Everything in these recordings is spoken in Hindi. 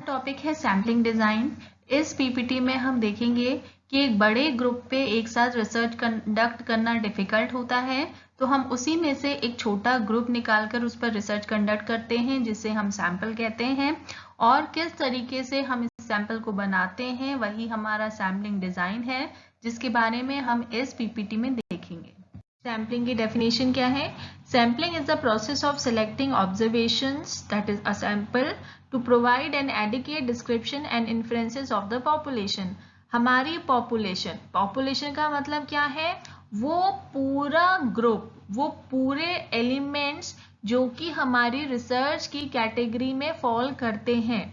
टॉपिक है सैम्पलिंग डिजाइन। इस पीपीटी में हम देखेंगे कि एक बड़े ग्रुप पे एक साथ रिसर्च कंडक्ट करना डिफिकल्ट होता है, तो हम उसी में से एक छोटा ग्रुप निकालकर उस पर रिसर्च कंडक्ट करते हैं जिसे हम सैंपल कहते हैं। और किस तरीके से हम इस सैंपल को बनाते हैं वही हमारा सैम्पलिंग डिजाइन है, जिसके बारे में हम इस पीपीटी में देखेंगे। सैम्पलिंग की डेफिनेशन क्या है? Sampling is the process of selecting observations that is a sample to provide an adequate description and inferences of the population। हमारी population का मतलब क्या है? वो पूरा ग्रुप, वो पूरे एलिमेंट्स जो कि हमारी रिसर्च की कैटेगरी में फॉल करते हैं।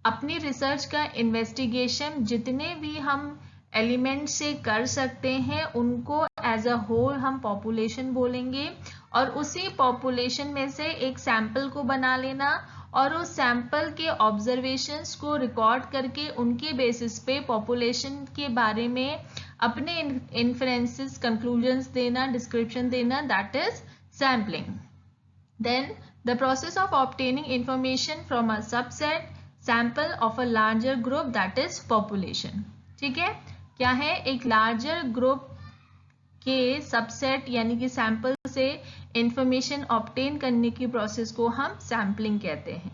अपनी रिसर्च का इन्वेस्टिगेशन जितने भी हम एलिमेंट से कर सकते हैं उनको एज अ होल हम पॉपुलेशन बोलेंगे, और उसी पॉपुलेशन में से एक सैंपल को बना लेना और उस सैंपल के ऑब्जर्वेशंस को रिकॉर्ड करके उनके बेसिस पे पॉपुलेशन के बारे में अपने इन्फरेंसेस, कंक्लूजन्स देना, डिस्क्रिप्शन देना, that is sampling. Then the process of obtaining information from a subset sample of a larger group that is population. ठीक है, क्या है? एक लार्जर ग्रुप के सबसेट यानी कि सैंपल से इंफॉर्मेशन ऑब्टेन करने की प्रोसेस को हम सैम्पलिंग कहते हैं।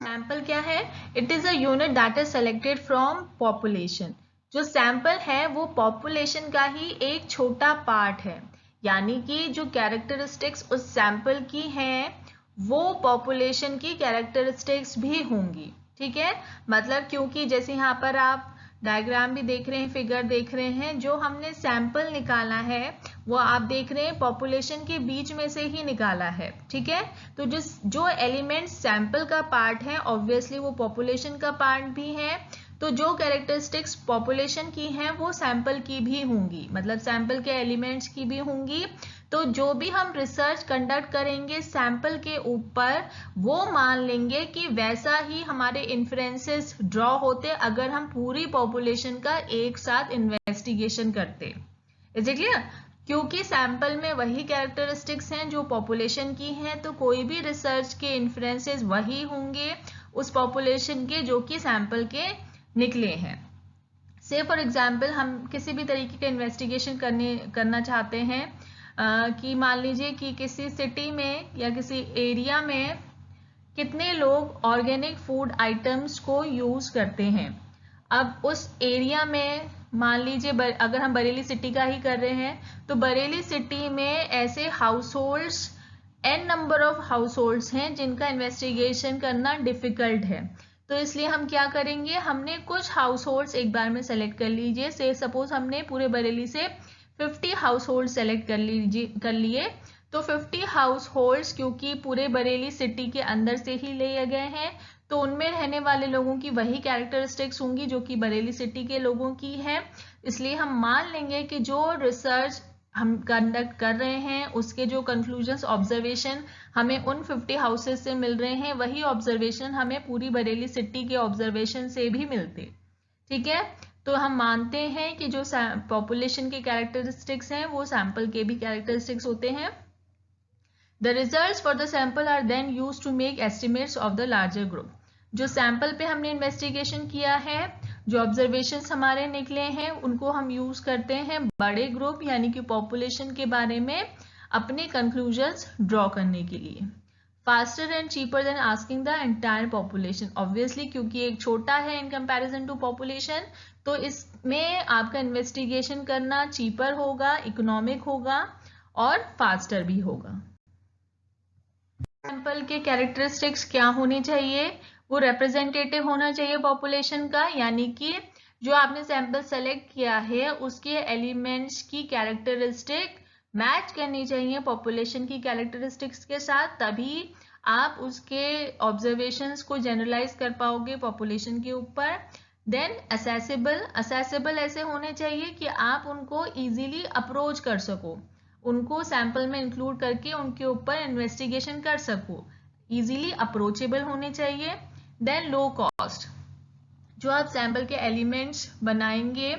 सैंपल क्या है? It is a unit that is selected from population. जो सैंपल है वो पॉपुलेशन का ही एक छोटा पार्ट है, यानी कि जो कैरेक्टरिस्टिक्स उस सैंपल की हैं वो पॉपुलेशन की कैरेक्टरिस्टिक्स भी होंगी। ठीक है, मतलब क्योंकि जैसे यहाँ पर आप डायग्राम भी देख रहे हैं, फिगर देख रहे हैं, जो हमने सैंपल निकाला है वो आप देख रहे हैं पॉपुलेशन के बीच में से ही निकाला है। ठीक है, तो जो एलिमेंट सैंपल का पार्ट है ऑब्वियसली वो पॉपुलेशन का पार्ट भी है, तो जो कैरेक्टरिस्टिक्स पॉपुलेशन की हैं वो सैंपल की भी होंगी, मतलब सैंपल के एलिमेंट्स की भी होंगी। तो जो भी हम रिसर्च कंडक्ट करेंगे सैंपल के ऊपर वो मान लेंगे कि वैसा ही हमारे इन्फ्रेंसेस ड्रॉ होते अगर हम पूरी पॉपुलेशन का एक साथ इन्वेस्टिगेशन करते। Is it clear? क्योंकि सैंपल में वही कैरेक्टरिस्टिक्स हैं जो पॉपुलेशन की हैं, तो कोई भी रिसर्च के इन्फ्रेंसेस वही होंगे उस पॉपुलेशन के जो कि सैंपल के निकले हैं। से फॉर एग्जाम्पल हम किसी भी तरीके का इन्वेस्टिगेशन करना चाहते हैं कि मान लीजिए कि किसी सिटी में या किसी एरिया में कितने लोग ऑर्गेनिक फूड आइटम्स को यूज करते हैं। अब उस एरिया में मान लीजिए अगर हम बरेली सिटी का ही कर रहे हैं तो बरेली सिटी में ऐसे house holds n number of house holds हैं जिनका इन्वेस्टिगेशन करना डिफिकल्ट है। तो इसलिए हम क्या करेंगे, हमने कुछ हाउस होल्ड्स एक बार में सेलेक्ट कर लीजिए। से सपोज हमने पूरे बरेली से 50 हाउस होल्ड सेलेक्ट कर लिए, तो 50 हाउस होल्ड्स क्योंकि पूरे बरेली सिटी के अंदर से ही लिए गए हैं तो उनमें रहने वाले लोगों की वही कैरेक्टरिस्टिक्स होंगी जो कि बरेली सिटी के लोगों की है। इसलिए हम मान लेंगे कि जो रिसर्च हम कंडक्ट कर रहे हैं उसके जो कंक्लूजन्स, ऑब्जर्वेशन हमें उन 50 हाउसेस से मिल रहे हैं वही ऑब्जर्वेशन हमें पूरी बरेली सिटी के ऑब्जर्वेशन से भी मिलते। ठीक है, तो हम मानते हैं कि जो पॉपुलेशन के कैरेक्टरिस्टिक्स हैं वो सैंपल के भी कैरेक्टरिस्टिक्स होते हैं। The results for the sample are then used to make estimates of the larger group. जो सैंपल पे हमने इन्वेस्टिगेशन किया है, जो ऑब्जर्वेशंस हमारे निकले हैं उनको हम यूज करते हैं बड़े ग्रुप यानी कि पॉपुलेशन के बारे में अपने कंक्लूजन्स ड्रॉ करने के लिए। Faster and cheaper than asking the entire population, obviously क्योंकि एक छोटा है इन कंपैरिजन टू पॉपुलेशन, तो इसमें आपका इन्वेस्टिगेशन करना चीपर होगा, इकोनॉमिक होगा और फास्टर भी होगा। सैंपल के कैरेक्टरिस्टिक्स क्या होने चाहिए? वो रिप्रेजेंटेटिव होना चाहिए पॉपुलेशन का, यानी कि जो आपने सैंपल सेलेक्ट किया है उसके एलिमेंट्स की कैरेक्टरिस्टिक मैच करनी चाहिए पॉपुलेशन की कैरेक्टरिस्टिक्स के साथ, तभी आप उसके ऑब्जर्वेशंस को जनरलाइज कर पाओगे पॉपुलेशन के ऊपर। देन असेसेबल ऐसे होने चाहिए कि आप उनको इजीली अप्रोच कर सको, उनको सैंपल में इंक्लूड करके उनके ऊपर इन्वेस्टिगेशन कर सको, इजीली अप्रोचेबल होने चाहिए। देन लो कॉस्ट, जो आप सैंपल के एलिमेंट्स बनाएंगे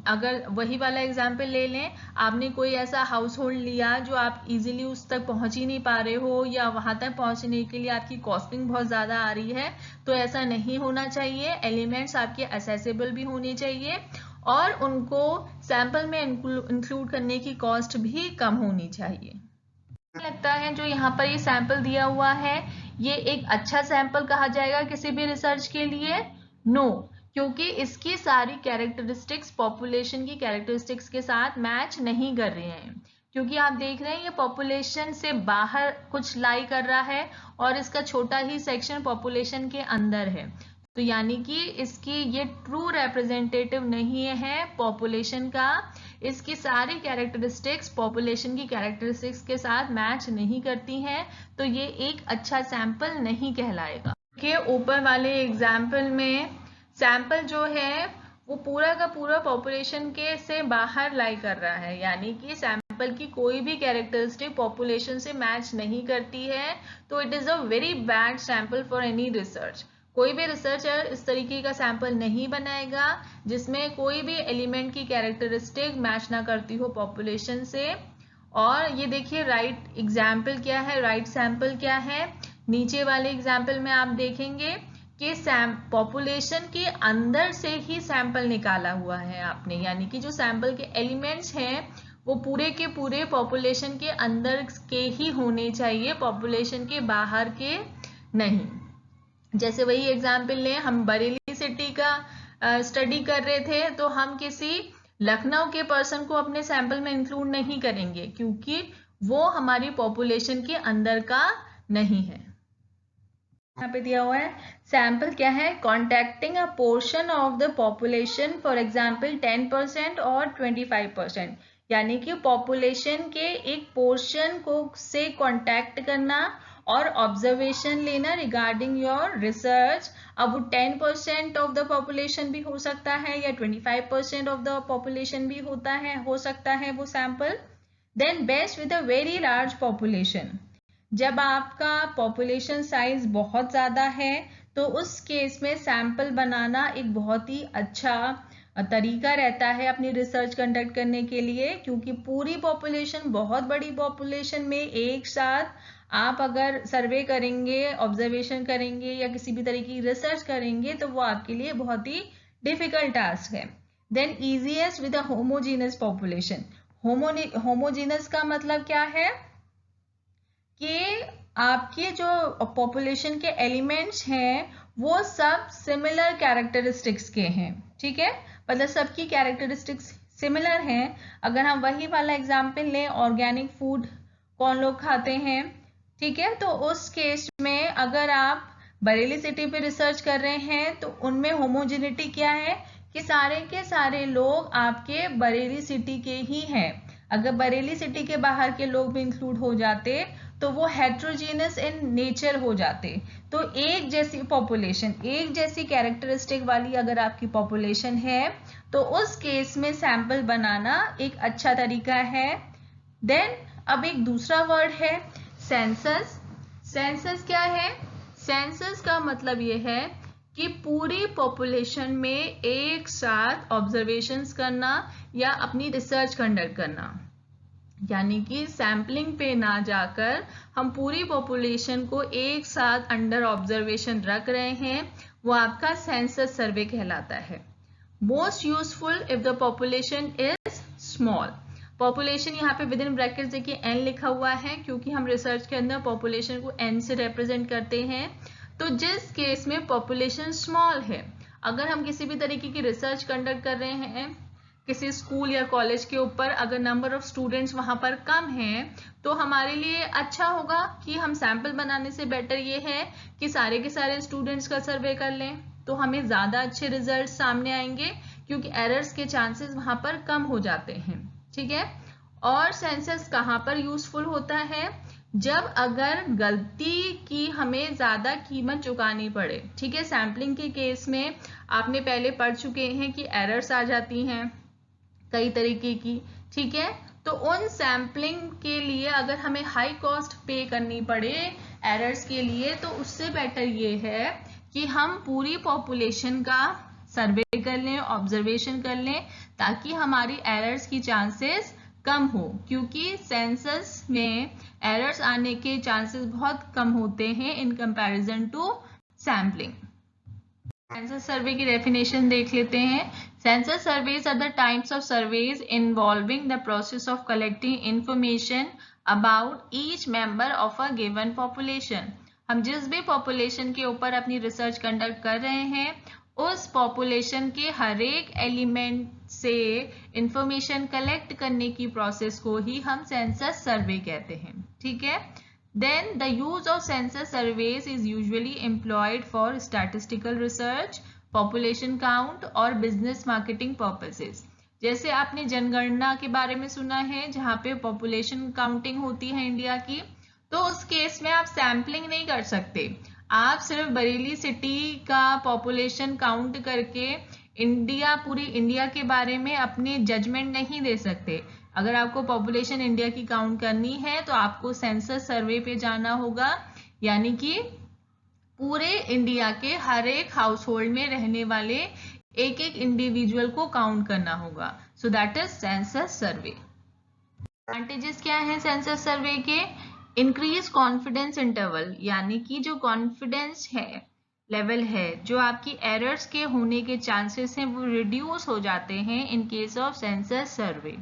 अगर वही वाला एग्जाम्पल ले लें, आपने कोई ऐसा हाउस होल्ड लिया जो आप इजीली उस तक पहुंच ही नहीं पा रहे हो, या वहां तक पहुंचने के लिए आपकी कॉस्टिंग बहुत ज़्यादा आ रही है, तो ऐसा नहीं होना चाहिए। एलिमेंट्स आपके असेसेबल भी होने चाहिए और उनको सैंपल में इंक्लूड करने की कॉस्ट भी कम होनी चाहिए। लगता है जो यहाँ पर ये सैंपल दिया हुआ है, ये एक अच्छा सैंपल कहा जाएगा किसी भी रिसर्च के लिए? नो, क्योंकि इसकी सारी कैरेक्टरिस्टिक्स पॉपुलेशन की कैरेक्टरिस्टिक्स के साथ मैच नहीं कर रहे हैं, क्योंकि आप देख रहे हैं ये पॉपुलेशन से बाहर कुछ लाई कर रहा है और इसका छोटा ही सेक्शन पॉपुलेशन के अंदर है, तो यानी कि इसकी ये ट्रू रिप्रेजेंटेटिव नहीं है पॉपुलेशन का। इसकी सारी कैरेक्टरिस्टिक्स पॉपुलेशन की कैरेक्टरिस्टिक्स के साथ मैच नहीं करती हैं, तो ये एक अच्छा सैंपल नहीं कहलाएगा। के ऊपर वाले एग्जाम्पल में सैंपल जो है वो पूरा का पूरा पॉपुलेशन के से बाहर लाई कर रहा है, यानी कि सैंपल की कोई भी कैरेक्टरिस्टिक पॉपुलेशन से मैच नहीं करती है, तो it is a very bad sample for any research. कोई भी रिसर्चर इस तरीके का सैंपल नहीं बनाएगा जिसमें कोई भी एलिमेंट की कैरेक्टरिस्टिक मैच ना करती हो पॉपुलेशन से। और ये देखिए राइट एग्जाम्पल क्या है, राइट सैंपल क्या है। नीचे वाले एग्जाम्पल में आप देखेंगे कि पॉपुलेशन के अंदर से ही सैंपल निकाला हुआ है आपने, यानी कि जो सैंपल के एलिमेंट्स हैं वो पूरे के पूरे पॉपुलेशन के अंदर के ही होने चाहिए, पॉपुलेशन के बाहर के नहीं। जैसे वही एग्जाम्पल लें, हम बरेली सिटी का स्टडी कर रहे थे, तो हम किसी लखनऊ के पर्सन को अपने सैंपल में इंक्लूड नहीं करेंगे क्योंकि वो हमारी पॉपुलेशन के अंदर का नहीं है। यहाँ पे दिया हुआ है सैंपल क्या है, contacting a portion of the population, for example 10% और 25%, यानी कि पॉपुलेशन के एक पोर्शन को से कॉन्टैक्ट करना और ऑब्जर्वेशन लेना रिगार्डिंग योर रिसर्च। अब वो 10% ऑफ द पॉपुलेशन भी हो सकता है या 25% ऑफ द पॉपुलेशन भी हो सकता है वो sample. Then best with a very large population, जब आपका पॉपुलेशन साइज बहुत ज़्यादा है तो उस केस में सैंपल बनाना एक बहुत ही अच्छा तरीका रहता है अपनी रिसर्च कंडक्ट करने के लिए, क्योंकि पूरी पॉपुलेशन, बहुत बड़ी पॉपुलेशन में एक साथ आप अगर सर्वे करेंगे, ऑब्जर्वेशन करेंगे या किसी भी तरीके की रिसर्च करेंगे तो वो आपके लिए बहुत ही डिफिकल्ट टास्क है। Then easiest with a homogeneous population. Homogeneous का मतलब क्या है कि आपके जो पॉपुलेशन के एलिमेंट्स हैं वो सब सिमिलर कैरेक्टरिस्टिक्स के हैं, ठीक है, मतलब सबकी कैरेक्टरिस्टिक्स सिमिलर हैं। अगर हम वही वाला एग्जाम्पल लें, ऑर्गेनिक फूड कौन लोग खाते हैं, ठीक है, तो उस केस में अगर आप बरेली सिटी पे रिसर्च कर रहे हैं तो उनमें होमोजेनिटी क्या है कि सारे के सारे लोग आपके बरेली सिटी के ही हैं। अगर बरेली सिटी के बाहर के लोग भी इंक्लूड हो जाते तो वो हेट्रोजीनस इन नेचर हो जाते। तो एक जैसी पॉपुलेशन, एक जैसी कैरेक्टरिस्टिक वाली अगर आपकी पॉपुलेशन है तो उस केस में सैंपल बनाना एक अच्छा तरीका है। देन अब एक दूसरा वर्ड है सेंसस। सेंसस क्या है? सेंसस का मतलब ये है कि पूरी पॉपुलेशन में एक साथ ऑब्जर्वेशंस करना या अपनी रिसर्च कंडक्ट करना, यानी कि सैम्पलिंग पे ना जाकर हम पूरी पॉपुलेशन को एक साथ अंडर ऑब्जर्वेशन रख रहे हैं, वो आपका सेंसस सर्वे कहलाता है। Most useful if the population is small. Population यहाँ पे विद इन ब्रैकेट्स देखिए n लिखा हुआ है क्योंकि हम रिसर्च के अंदर पॉपुलेशन को n से रिप्रेजेंट करते हैं। तो जिस केस में पॉपुलेशन स्मॉल है, अगर हम किसी भी तरीके की रिसर्च कंडक्ट कर रहे हैं किसी स्कूल या कॉलेज के ऊपर, अगर नंबर ऑफ स्टूडेंट्स वहां पर कम हैं तो हमारे लिए अच्छा होगा कि हम सैंपल बनाने से बेटर ये है कि सारे के सारे स्टूडेंट्स का सर्वे कर लें, तो हमें ज़्यादा अच्छे रिजल्ट सामने आएंगे क्योंकि एरर्स के चांसेस वहां पर कम हो जाते हैं, ठीक है। और सेंसस कहाँ पर यूजफुल होता है? जब अगर गलती की हमें ज़्यादा कीमत चुकानी पड़े, ठीक है। सैम्पलिंग के केस में आपने पहले पढ़ चुके हैं कि एरर्स आ जाती हैं कई तरीके की, ठीक है। तो उन सैम्पलिंग के लिए अगर हमें हाई कॉस्ट पे करनी पड़े एरर्स के लिए, तो उससे बेटर ये है कि हम पूरी पॉपुलेशन का सर्वे कर लें, ऑब्जर्वेशन कर लें, ताकि हमारी एरर्स की चांसेस कम हो, क्योंकि सेंसस में एरर्स आने के चांसेस बहुत कम होते हैं in comparison to sampling. Census survey की डेफिनेशन देख लेते हैं। Census surveys are the types of surveys involving the process of collecting information about each member of a given population. हम जिस भी पॉपुलेशन के ऊपर अपनी रिसर्च कंडक्ट कर रहे हैं, उस पॉपुलेशन के हर एक एलिमेंट से इंफॉर्मेशन कलेक्ट करने की प्रोसेस को ही हम सेंसस सर्वे कहते हैं। ठीक है। Then the use of census surveys is usually employed for statistical research, population count और business marketing purposes. जैसे आपने जनगणना के बारे में सुना है, जहाँ पे पॉपुलेशन काउंटिंग होती है इंडिया की, तो उस केस में आप सैम्पलिंग नहीं कर सकते। आप सिर्फ बरेली सिटी का पॉपुलेशन काउंट करके पूरी इंडिया के बारे में अपनी जजमेंट नहीं दे सकते। अगर आपको पॉपुलेशन इंडिया की काउंट करनी है तो आपको सेंसस सर्वे पे जाना होगा, यानी कि पूरे इंडिया के हर एक हाउस होल्ड में रहने वाले एक एक इंडिविजुअल को काउंट करना होगा। So that is census survey. Advantages क्या है सेंसस सर्वे के? इंक्रीज कॉन्फिडेंस इंटरवल, यानी कि जो कॉन्फिडेंस है लेवल है, जो आपकी एरर्स के होने के चांसेस हैं, वो रिड्यूस हो जाते हैं in case of census survey.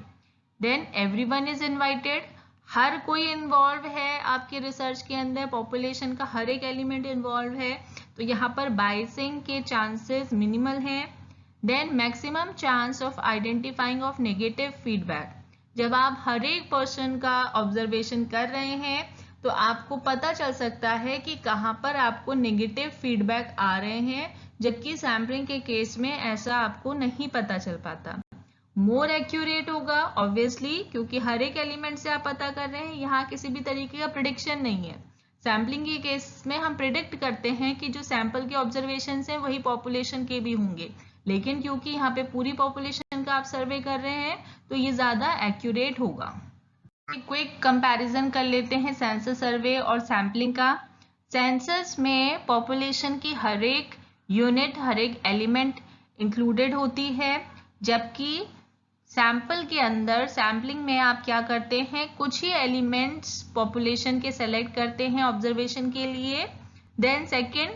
Then everyone is invited, हर कोई इन्वॉल्व है आपके रिसर्च के अंदर, पॉपुलेशन का हर एक एलिमेंट इन्वॉल्व है, तो यहाँ पर बायसिंग के चांसेस मिनिमल हैं। Then maximum chance of identifying of negative feedback, जब आप हर एक पर्सन का ऑब्जर्वेशन कर रहे हैं तो आपको पता चल सकता है कि कहाँ पर आपको नेगेटिव फीडबैक आ रहे हैं, जबकि सैम्पलिंग के केस में ऐसा आपको नहीं पता चल पाता। मोर एक्यूरेट होगा ऑब्वियसली, क्योंकि हर एक एलिमेंट से आप पता कर रहे हैं, यहाँ किसी भी तरीके का प्रिडिक्शन नहीं है। सैम्पलिंग के केस में हम प्रिडिक्ट करते हैं कि जो सैंपल के ऑब्जर्वेशन हैं वही पॉपुलेशन के भी होंगे, लेकिन क्योंकि यहाँ पे पूरी पॉपुलेशन का आप सर्वे कर रहे हैं तो ये ज्यादा एक्यूरेट होगा। क्विक कंपैरिजन कर लेते हैं सेंसस सर्वे और सैम्पलिंग का। सेंसस में पॉपुलेशन की हर एक यूनिट, हर एक एलिमेंट इंक्लूडेड होती है, जबकि सैंपल के अंदर सैम्पलिंग में आप क्या करते हैं, कुछ ही एलिमेंट्स पॉपुलेशन के सेलेक्ट करते हैं ऑब्जर्वेशन के लिए। देन सेकेंड,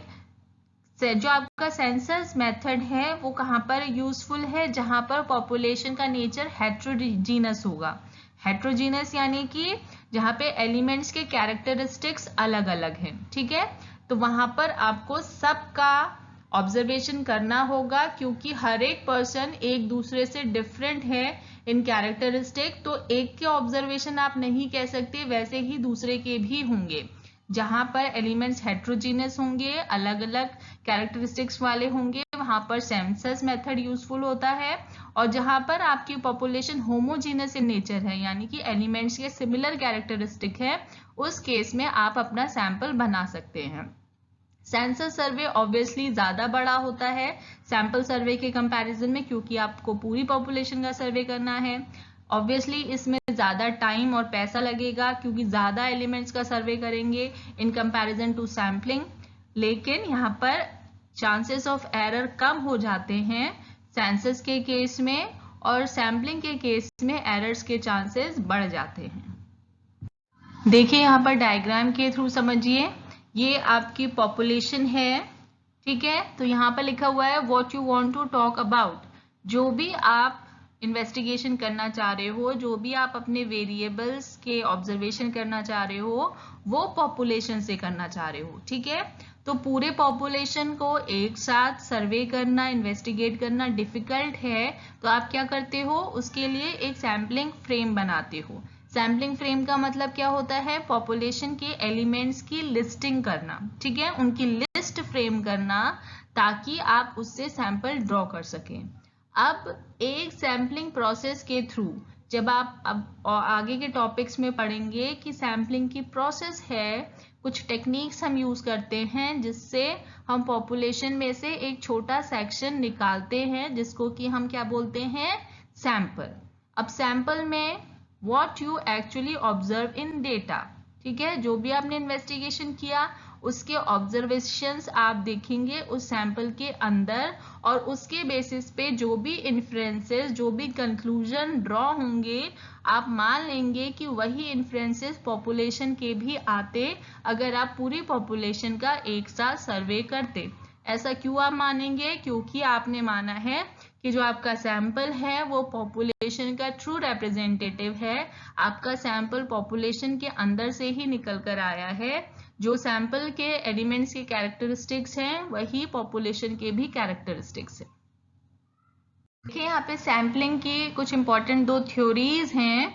जो आपका सेंसस मेथड है वो कहाँ पर यूजफुल है, जहां पर पॉपुलेशन का नेचर हेट्रोजीनस होगा। हेट्रोजीनस यानी कि जहाँ पे एलिमेंट्स के कैरेक्टरिस्टिक्स अलग अलग हैं। ठीक है, तो वहां पर आपको सबका ऑब्जर्वेशन करना होगा, क्योंकि हर एक पर्सन एक दूसरे से डिफरेंट है इन कैरेक्टरिस्टिक, तो एक के ऑब्जर्वेशन आप नहीं कह सकते, वैसे ही दूसरे के भी होंगे। जहां पर एलिमेंट्स हेट्रोजीनस होंगे, अलग अलग कैरेक्टरिस्टिक्स वाले होंगे, वहां पर सेंसस मेथड यूजफुल होता है। और जहां पर आपकी पॉपुलेशन होमोजीनस इन नेचर है, यानी कि एलिमेंट्स के सिमिलर कैरेक्टरिस्टिक है, उस केस में आप अपना सैंपल बना सकते हैं। सेंसस सर्वे ऑब्वियसली ज्यादा बड़ा होता है सैंपल सर्वे के कंपैरिजन में, क्योंकि आपको पूरी पॉपुलेशन का सर्वे करना है। ऑब्वियसली इसमें ज्यादा टाइम और पैसा लगेगा, क्योंकि ज्यादा एलिमेंट्स का सर्वे करेंगे इन कंपैरिजन टू सैम्पलिंग, लेकिन यहाँ पर चांसेस ऑफ एरर कम हो जाते हैं सेंसस के केस में, और सैम्पलिंग के केस में एरर्स के चांसेस बढ़ जाते हैं। देखिए यहाँ पर डायग्राम के थ्रू समझिए, ये आपकी पॉपुलेशन है। ठीक है, तो यहाँ पर लिखा हुआ है what you want to talk about, जो भी आप इन्वेस्टिगेशन करना चाह रहे हो, जो भी आप अपने वेरिएबल्स के ऑब्जर्वेशन करना चाह रहे हो, वो पॉपुलेशन से करना चाह रहे हो। ठीक है, तो पूरे पॉपुलेशन को एक साथ सर्वे करना, इन्वेस्टिगेट करना डिफिकल्ट है, तो आप क्या करते हो, उसके लिए एक सैम्पलिंग फ्रेम बनाते हो। सैम्पलिंग फ्रेम का मतलब क्या होता है, पॉपुलेशन के एलिमेंट्स की लिस्टिंग करना। ठीक है, उनकी लिस्ट फ्रेम करना, ताकि आप उससे सैंपल ड्रॉ कर सकें। अब एक सैम्पलिंग प्रोसेस के थ्रू, जब आप अब आगे के टॉपिक्स में पढ़ेंगे कि सैम्पलिंग की प्रोसेस है, कुछ टेक्निक्स हम यूज करते हैं जिससे हम पॉपुलेशन में से एक छोटा सेक्शन निकालते हैं, जिसको कि हम क्या बोलते हैं, सैंपल। अब सैंपल में what you actually observe in data, ठीक है, जो भी आपने इन्वेस्टिगेशन किया उसके ऑब्जर्वेशंस आप देखेंगे उस सैंपल के अंदर, और उसके बेसिस पे जो भी इन्फ्रेंसेस, जो भी कंक्लूजन ड्रॉ होंगे, आप मान लेंगे कि वही इन्फ्रेंसेस पॉपुलेशन के भी आते अगर आप पूरी पॉपुलेशन का एक साथ सर्वे करते। ऐसा क्यों आप मानेंगे? क्योंकि आपने माना है कि जो आपका सैंपल है वो पॉपुलेशन का ट्रू रिप्रेजेंटेटिव है, आपका सैंपल पॉपुलेशन के अंदर से ही निकल कर आया है। जो सैंपल के एलिमेंट्स के कैरेक्टरिस्टिक्स हैं वही पॉपुलेशन के भी कैरेक्टरिस्टिक्स हैं। देखिए यहाँ पे सैम्पलिंग की कुछ इंपॉर्टेंट दो थ्योरीज हैं।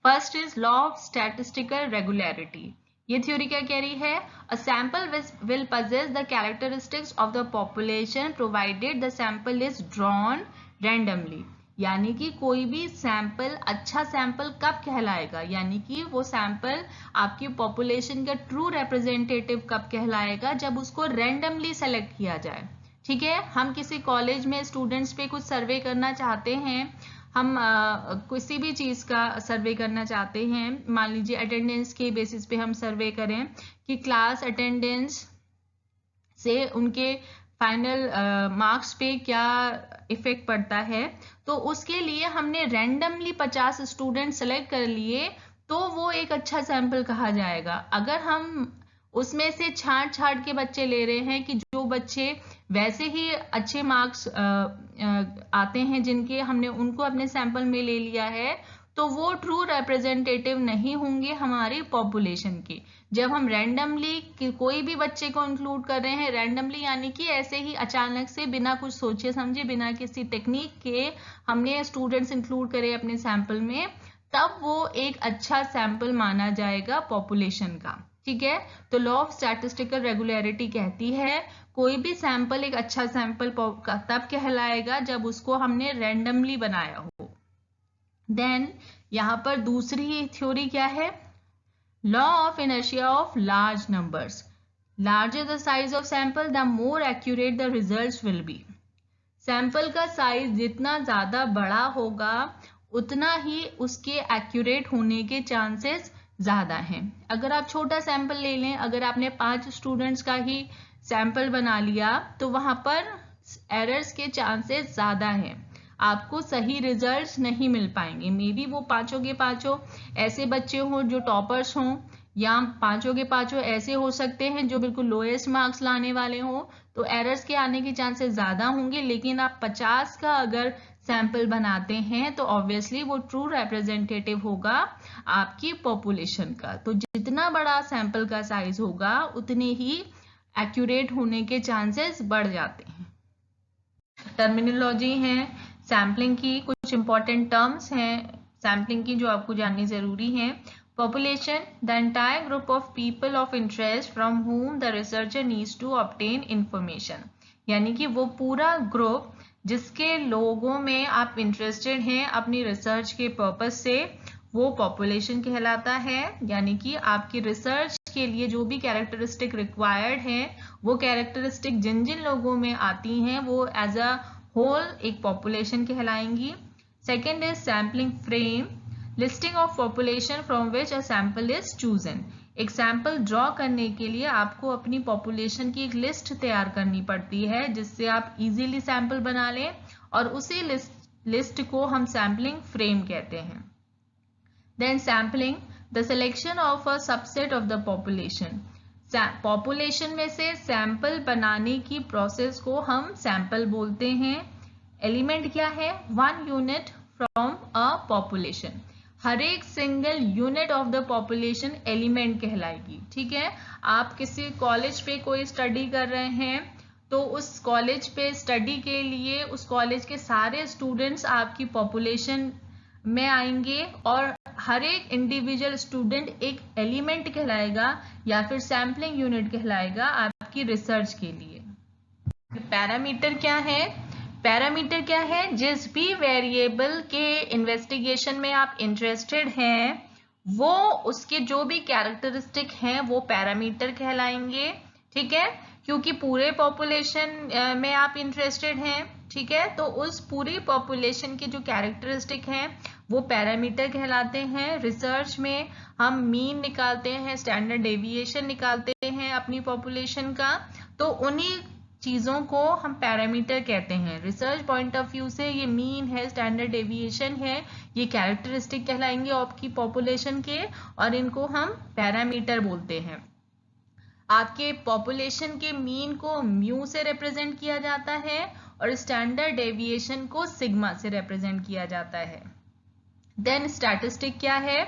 First is law of statistical regularity. ये थ्योरी क्या कह रही है? A sample will possess the characteristics of the population provided the sample is drawn randomly। यानी कि कोई भी सैंपल अच्छा सैंपल कब कहलाएगा, यानी कि वो सैंपल आपकी पॉपुलेशन का ट्रू रिप्रेजेंटेटिव कब कहलाएगा? जब उसको रैंडमली सेलेक्ट किया जाए। ठीक है, हम किसी कॉलेज में स्टूडेंट्स पे कुछ सर्वे करना चाहते हैं, हम किसी भी चीज़ का सर्वे करना चाहते हैं, मान लीजिए अटेंडेंस के बेसिस पे हम सर्वे करें कि क्लास अटेंडेंस से उनके फाइनल मार्क्स पे क्या इफेक्ट पड़ता है, तो उसके लिए हमने रैंडमली 50 स्टूडेंट सेलेक्ट कर लिए तो वो एक अच्छा सैंपल कहा जाएगा। अगर हम उसमें से छांट के बच्चे ले रहे हैं कि जो बच्चे वैसे ही अच्छे मार्क्स आते हैं जिनके हमने उनको अपने सैंपल में ले लिया है, तो वो ट्रू रिप्रेजेंटेटिव नहीं होंगे हमारी पॉपुलेशन के। जब हम रैंडमली कोई भी बच्चे को इंक्लूड कर रहे हैं, रैंडमली यानी कि ऐसे ही अचानक से बिना कुछ सोचे समझे, बिना किसी टेक्निक के हमने स्टूडेंट्स इंक्लूड करे अपने सैंपल में, तब वो एक अच्छा सैंपल माना जाएगा पॉपुलेशन का। ठीक है, तो लॉ ऑफ स्टैटिस्टिकल रेगुलरिटी कहती है कोई भी सैंपल एक अच्छा सैंपल तब कहलाएगा जब उसको हमने रैंडमली बनाया हो। देन यहाँ पर दूसरी थ्योरी क्या है? Law of inertia of large numbers. Larger the size of sample the more accurate the results will be. Sample का साइज जितना ज्यादा बड़ा होगा उतना ही उसके एक्यूरेट होने के चांसेस ज्यादा हैं। अगर आप छोटा सैंपल ले लें, अगर आपने 5 स्टूडेंट्स का ही सैंपल बना लिया तो वहां पर एरर्स के चांसेस ज्यादा हैं, आपको सही रिजल्ट्स नहीं मिल पाएंगे। मे बी वो पांचों के पांचों ऐसे बच्चे हों जो टॉपर्स हों, या पांचों के पांचों ऐसे हो सकते हैं जो बिल्कुल लोएस्ट मार्क्स लाने वाले हों, तो एरर्स के आने के चांसेस ज्यादा होंगे। लेकिन आप 50 का अगर सैंपल बनाते हैं तो ऑब्वियसली वो ट्रू रिप्रेजेंटेटिव होगा आपकी पॉपुलेशन का। तो जितना बड़ा सैंपल का साइज होगा उतने ही एक्यूरेट होने के चांसेस बढ़ जाते हैं। टर्मिनोलॉजी है सैम्पलिंग की, कुछ इंपॉर्टेंट टर्म्स हैं सैम्पलिंग की जो आपको जाननी जरूरी है। Population, the entire group of people of interest from whom the researcher needs to obtain information. यानी कि वो पूरा ग्रुप जिसके लोगों में आप इंटरेस्टेड हैं अपनी रिसर्च के पर्पस से, वो पॉपुलेशन कहलाता है। यानी कि आपकी रिसर्च के लिए जो भी कैरेक्टरिस्टिक रिक्वायर्ड है, वो कैरेक्टरिस्टिक जिन जिन लोगों में आती हैं वो एज अ होल एक पॉपुलेशन कहलाएंगी। Second is sampling frame, listing of population from which a sample is chosen. एक सैंपल ड्रॉ करने के लिए आपको अपनी पॉपुलेशन की एक लिस्ट तैयार करनी पड़ती है जिससे आप इजीली सैंपल बना लें, और उसी लिस्ट को हम सैम्पलिंग फ्रेम कहते हैं। Then sampling, the selection of a subset of the population. Population में से सैंपल बनाने की प्रोसेस को हम सैंपल बोलते हैं। एलिमेंट क्या है? 1 यूनिट फ्रॉम अ पॉपुलेशन। हर एक single unit of the population element कहलाएगी। ठीक है, आप किसी कॉलेज पे कोई स्टडी कर रहे हैं तो उस कॉलेज पे स्टडी के लिए उस कॉलेज के सारे स्टूडेंट्स आपकी पॉपुलेशन में आएंगे, और हर एक इंडिविजुअल स्टूडेंट एक एलिमेंट कहलाएगा या फिर सैम्पलिंग यूनिट कहलाएगा आपकी रिसर्च के लिए। पैरामीटर क्या है? पैरामीटर क्या है? जिस भी वेरिएबल के इन्वेस्टिगेशन में आप इंटरेस्टेड हैं वो उसके जो भी कैरेक्टरिस्टिक हैं वो पैरामीटर कहलाएंगे। ठीक है, क्योंकि पूरे पॉपुलेशन में आप इंटरेस्टेड हैं, ठीक है, तो उस पूरी पॉपुलेशन के जो कैरेक्टरिस्टिक हैं वो पैरामीटर कहलाते हैं। रिसर्च में हम मीन निकालते हैं, स्टैंडर्ड डेविएशन निकालते हैं, हैं अपनी पॉपुलेशन का, तो उन्हीं चीज़ों को हम पैरामीटर कहते हैं। रिसर्च पॉइंट ऑफ व्यू से ये मीन है, स्टैंडर्ड डेविएशन है, ये कैरेक्टरिस्टिक कहलाएंगे आपकी पॉपुलेशन के, और इनको हम पैरामीटर बोलते हैं। आपके पॉपुलेशन के मीन को म्यू से रिप्रेजेंट किया जाता है और स्टैंडर्ड डेविएशन को सिग्मा से रिप्रेजेंट किया जाता है। देन स्टैटिस्टिक क्या है?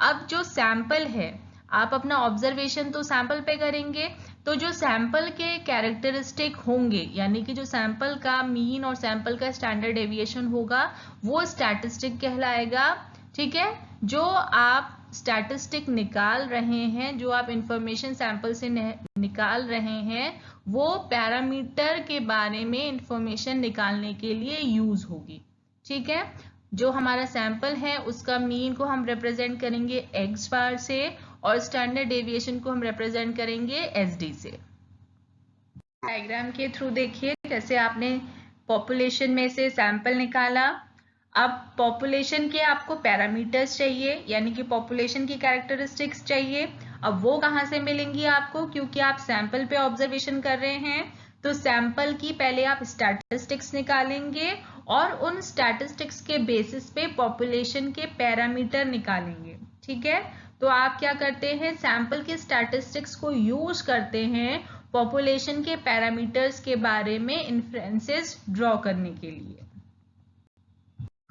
अब जो सैंपल है, आप अपना ऑब्जर्वेशन तो सैंपल पे करेंगे, तो जो सैंपल के कैरेक्टरिस्टिक होंगे, यानी कि जो सैंपल का मीन और सैंपल का स्टैंडर्ड डेविएशन होगा, वो स्टैटिस्टिक कहलाएगा। ठीक है, जो आप स्टैटिस्टिक निकाल रहे हैं, जो आप इंफॉर्मेशन सैंपल से निकाल रहे हैं, वो पैरामीटर के बारे में इंफॉर्मेशन निकालने के लिए यूज होगी। ठीक है, जो हमारा सैंपल है उसका मीन को हम रिप्रेजेंट करेंगे एक्स बार से और स्टैंडर्ड डेविएशन को हम रिप्रेजेंट करेंगे एसडी से। डायग्राम के थ्रू देखिए कैसे आपने पॉपुलेशन में से सैंपल निकाला। अब पॉपुलेशन के आपको पैरामीटर्स चाहिए, यानी कि पॉपुलेशन की कैरेक्टरिस्टिक्स चाहिए। अब वो कहाँ से मिलेंगी आपको? क्योंकि आप सैंपल पे ऑब्जर्वेशन कर रहे हैं, तो सैंपल की पहले आप स्टैटिस्टिक्स निकालेंगे और उन स्टैटिस्टिक्स के बेसिस पे पॉपुलेशन के पैरामीटर निकालेंगे। ठीक है, तो आप क्या करते हैं? सैंपल के स्टैटिस्टिक्स को यूज करते हैं पॉपुलेशन के पैरामीटर्स के बारे में इन्फ्रेंसेस ड्रॉ करने के लिए।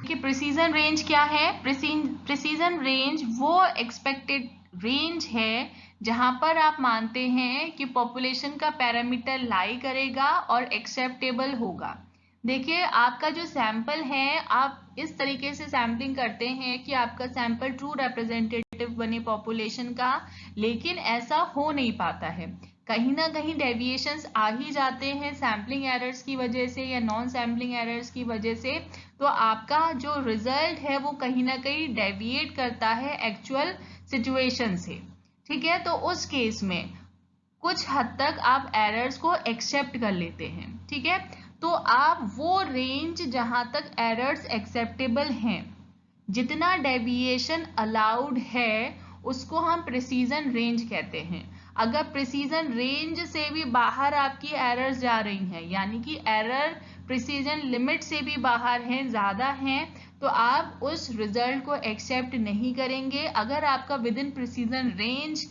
कि प्रिसीजन रेंज क्या है? प्रिसीजन रेंज वो एक्सपेक्टेड रेंज है जहां पर आप मानते हैं कि पॉपुलेशन का पैरामीटर लाई करेगा और एक्सेप्टेबल होगा। देखिए, आपका जो सैंपल है, आप इस तरीके से सैम्पलिंग करते हैं कि आपका सैंपल ट्रू रिप्रेजेंटेटिव बने पॉपुलेशन का, लेकिन ऐसा हो नहीं पाता है। कहीं ना कहीं डेविएशंस आ ही जाते हैं सैम्पलिंग एरर्स की वजह से या नॉन सैम्पलिंग एरर्स की वजह से, तो आपका जो रिजल्ट है वो कहीं ना कहीं डेविएट करता है एक्चुअल सिचुएशन से। ठीक है, तो उस केस में कुछ हद तक आप एरर्स को एक्सेप्ट कर लेते हैं। ठीक है, तो आप वो रेंज जहां तक एरर्स एक्सेप्टेबल हैं, जितना डेविएशन अलाउड है, उसको हम प्रिसीजन रेंज कहते हैं। अगर प्रिसीजन रेंज से भी बाहर आपकी एरर्स जा रही हैं, यानी कि एरर प्रिसीजन लिमिट से भी बाहर हैं, ज़्यादा हैं, तो आप उस रिजल्ट को एक्सेप्ट नहीं करेंगे। अगर आपका विद इन प्रिसीजन रेंज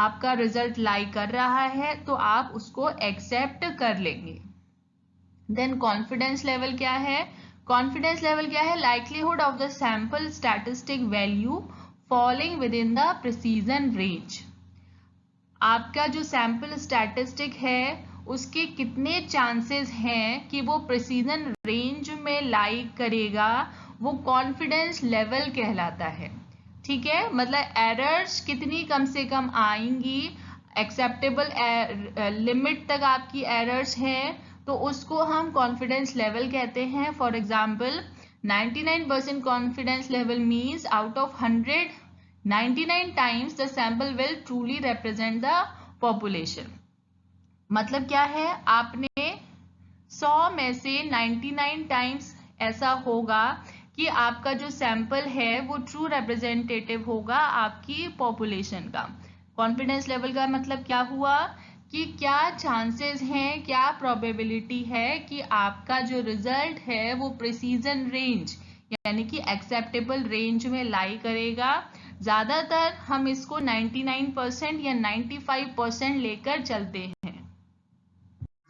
आपका रिजल्ट लाई कर रहा है, तो आप उसको एक्सेप्ट कर लेंगे। देन कॉन्फिडेंस लेवल क्या है? कॉन्फिडेंस लेवल क्या है? Likelihood of the sample statistic value falling with in the precision range. आपका जो सैंपल स्टैटिस्टिक है उसके कितने चांसेस हैं कि वो प्रिसीजन रेंज में लाई करेगा, वो कॉन्फिडेंस लेवल कहलाता है। ठीक है, मतलब एरर्स कितनी कम से कम आएंगी, एक्सेप्टेबल लिमिट तक आपकी एरर्स हैं, तो उसको हम कॉन्फिडेंस लेवल कहते हैं। For example 99% confidence level means out of 100 99 times the sample will truly represent the population। मतलब क्या है? आपने 100 में से 99 टाइम्स ऐसा होगा कि आपका जो सैंपल है वो ट्रू रिप्रेजेंटेटिव होगा आपकी पॉपुलेशन का। कॉन्फिडेंस लेवल का मतलब क्या हुआ कि क्या चांसेस हैं, क्या प्रोबेबिलिटी है कि आपका जो रिजल्ट है वो प्रिसीजन रेंज यानी कि एक्सेप्टेबल रेंज में लाई करेगा। ज्यादातर हम इसको 99% या 95% लेकर चलते हैं।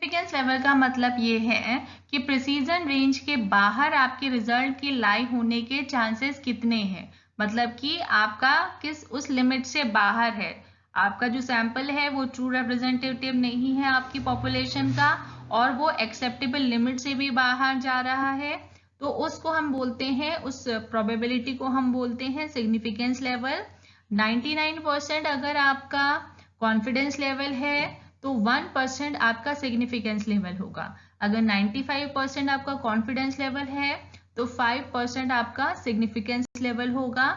सिग्निफिकेंस लेवल का मतलब ये है कि प्रिसीजन रेंज के बाहर आपके रिजल्ट की लाई होने के चांसेस कितने हैं, मतलब कि आपका किस उस लिमिट से बाहर है, आपका जो सैंपल है वो ट्रू रिप्रेजेंटेटिव नहीं है आपकी पॉपुलेशन का और वो एक्सेप्टेबल लिमिट से भी बाहर जा रहा है, तो उसको हम बोलते हैं, उस प्रोबेबिलिटी को हम बोलते हैं सिग्निफिकेंस लेवल। 99% अगर आपका कॉन्फिडेंस लेवल है तो 1% आपका सिग्निफिकेंस लेवल होगा। अगर 95% आपका कॉन्फिडेंस लेवल है तो 5% आपका सिग्निफिकेंस लेवल होगा।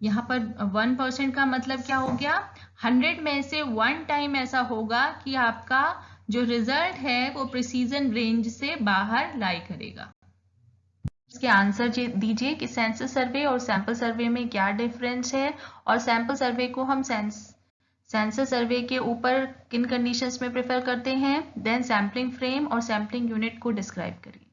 यहाँ पर 1% का मतलब क्या हो गया? 100 में से 1 टाइम ऐसा होगा कि आपका जो रिजल्ट है वो प्रिसीजन रेंज से बाहर लाई करेगा। इसके आंसर दीजिए कि सेंसस सर्वे और सैंपल सर्वे में क्या डिफरेंस है, और सैंपल सर्वे को हम सेंसर सर्वे के ऊपर किन कंडीशंस में प्रेफर करते हैं, देन सैम्पलिंग फ्रेम और सैम्पलिंग यूनिट को डिस्क्राइब करिए।